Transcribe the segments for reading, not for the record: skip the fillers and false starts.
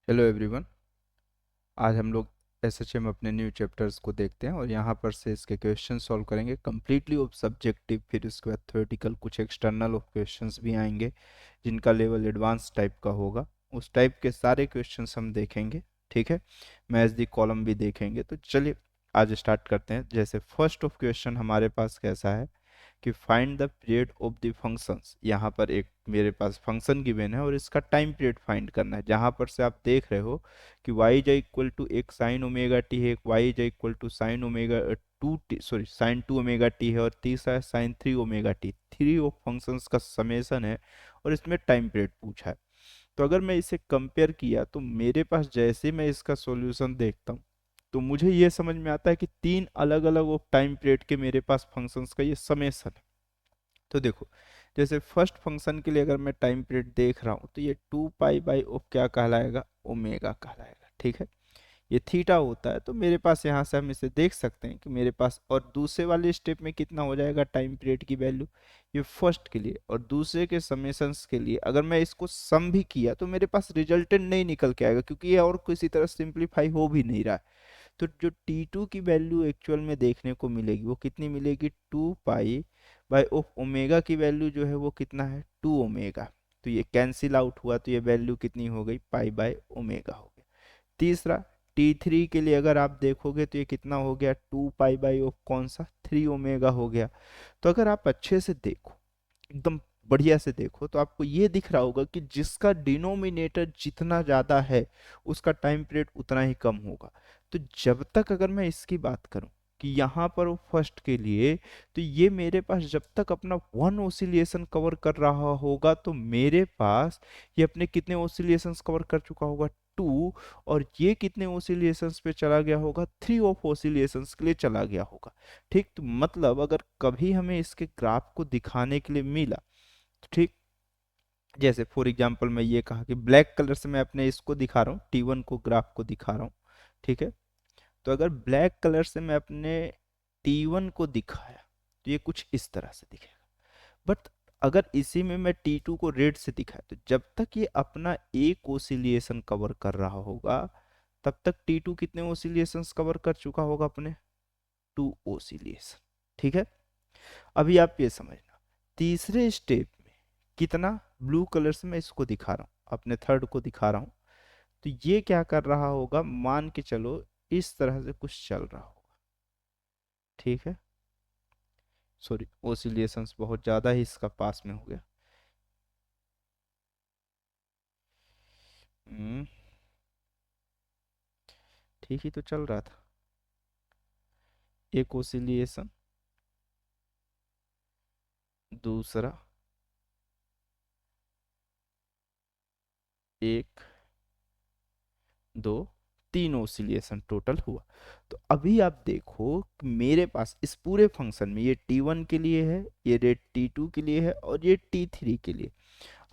Hello everyone. आज हम लोग एसएचएम अपने न्यू चैप्टर्स को देखते हैं और यहाँ पर से इसके क्वेश्चन सॉल्व करेंगे कम्प्लीटली ऑफ सब्जेक्टिव। फिर उसके बाद थ्योरेटिकल कुछ एक्सटर्नल ऑफ क्वेश्चंस भी आएंगे जिनका लेवल एडवांस टाइप का होगा। उस टाइप के सारे क्वेश्चंस हम देखेंगे। ठीक है, मैथ दी कॉलम भी देखेंगे। तो चलिए आज स्टार्ट करते हैं। जैसे फर्स्ट ऑफ क्वेश्चन हमारे पास कैसा है कि find the period of the functions. यहाँ पर एक मेरे पास फंक्शन गिवन है और इसका टाइम पीरियड फाइंड करना है। जहाँ पर से आप देख रहे हो कि y इज इक्वल टू एक साइन ओमेगा टी है, एक y is equal to sine omega two t, sorry sine two omega t है, और तीसरा है sine three omega t. Three of functions का समेसन है और इसमें टाइम पीरियड पूछा है। तो अगर मैं इसे कंपेयर किया तो मेरे पास जैसे मैं इसका सॉल्यूशन देखता हूँ तो मुझे ये समझ में आता है कि तीन अलग अलग ऑफ टाइम पीरियड के मेरे पास फंक्शंस का ये समेसन है। तो देखो, जैसे फर्स्ट फंक्शन के लिए अगर मैं टाइम पीरियड देख रहा हूँ तो ये टू पाई बाई ऑफ क्या कहलाएगा, ओमेगा कहलाएगा। ठीक है, ये थीटा होता है। तो मेरे पास यहाँ से हम इसे देख सकते हैं कि मेरे पास और दूसरे वाले स्टेप में कितना हो जाएगा टाइम पीरियड की वैल्यू, ये फर्स्ट के लिए। और दूसरे के समेशंस के लिए अगर मैं इसको सम भी किया तो मेरे पास रिजल्टेंट नहीं निकल के आएगा, क्योंकि ये और किसी तरह सिंप्लीफाई हो भी नहीं रहा है। तो जो T2 की वैल्यू एक्चुअल में देखने को मिलेगी वो कितनी मिलेगी, two pi by of omega की वैल्यू जो है वो कितना है, टू ओमेगा। तो ये कैंसिल आउट हुआ तो ये वैल्यू कितनी हो गई, पाई बाई ओमेगा हो गया। तीसरा T3 के लिए अगर आप देखोगे तो ये कितना हो गया, टू पाई बाई ऑफ कौन सा, थ्री ओमेगा हो गया। तो अगर आप अच्छे से देखो, एकदम बढ़िया से देखो, तो आपको ये दिख रहा होगा कि जिसका डिनोमिनेटर जितना ज्यादा है उसका टाइम पीरियड उतना ही कम होगा। तो जब तक अगर मैं इसकी बात करूं कि यहाँ पर वो फर्स्ट के लिए, तो ये मेरे पास जब तक अपना वन ओसिलेशन कवर कर रहा होगा तो मेरे पास ये अपने कितने ओसिलेशंस कवर कर चुका होगा, टू। और ये कितने ओसिलेशंस पे चला गया होगा, थ्री ऑफ ओसिलेशंस के लिए चला गया होगा। ठीक, तो मतलब अगर कभी हमें इसके ग्राफ को दिखाने के लिए मिला तो ठीक, जैसे फॉर एग्जांपल मैं ये कहा कि ब्लैक कलर से मैं अपने इसको दिखा रहा हूँ, T1 को ग्राफ को दिखा रहा हूँ। ठीक है, तो अगर ब्लैक कलर से मैं अपने T1 को दिखाया तो ये कुछ इस तरह से दिखेगा। बट अगर इसी में मैं T2 को रेड से दिखाया तो जब तक ये अपना एक ओसिलिएशन कवर कर रहा होगा तब तक T2 कितने ओसिलिएशंस कवर कर चुका होगा, अपने टू ओसिलिएशन। ठीक है, अभी आप ये समझना, तीसरे स्टेप में कितना, ब्लू कलर से मैं इसको दिखा रहा हूँ, अपने थर्ड को दिखा रहा हूँ। तो ये क्या कर रहा होगा, मान के चलो इस तरह से कुछ चल रहा होगा। ठीक है, सॉरी ओसिलेशंस बहुत ज़्यादा ही इसका पास में हो गया। हम्म, ठीक ही तो चल रहा था, एक ओसिलेशन, दूसरा, एक, दो, तीन ओसिलेशन टोटल हुआ। तो अभी आप देखो कि मेरे पास इस पूरे फंक्शन में ये T1 के लिए है, ये रेट T2 के लिए है और ये T3 के लिए।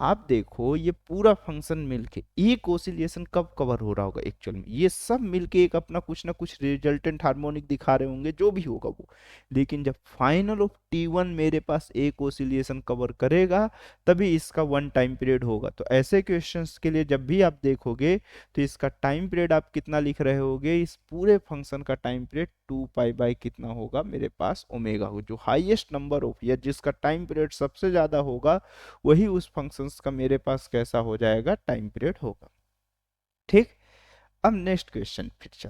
आप देखो ये पूरा फंक्शन मिलके एक ओसिलेशन कब कवर हो रहा होगा, एक्चुअल में ये सब मिलके एक अपना कुछ ना कुछ रिजल्टेंट हार्मोनिक दिखा रहे होंगे, जो भी होगा वो। लेकिन जब फाइनल ऑफ T1 मेरे पास एक ओसिलेशन कवर करेगा तभी इसका वन टाइम पीरियड होगा। तो ऐसे क्वेश्चंस के लिए जब भी आप देखोगे तो इसका टाइम पीरियड आप कितना लिख रहे होगे, इस पूरे फंक्शन का time period two pi by कितना होगा, मेरे पास ओमेगा हो। जो हाईएस्ट नंबर ऑफ या जिसका टाइम पीरियड सबसे ज्यादा होगा वही उस फंक्शंस का मेरे पास कैसा हो जाएगा, टाइम पीरियड होगा। ठीक, अब नेक्स्ट क्वेश्चन फिर चलते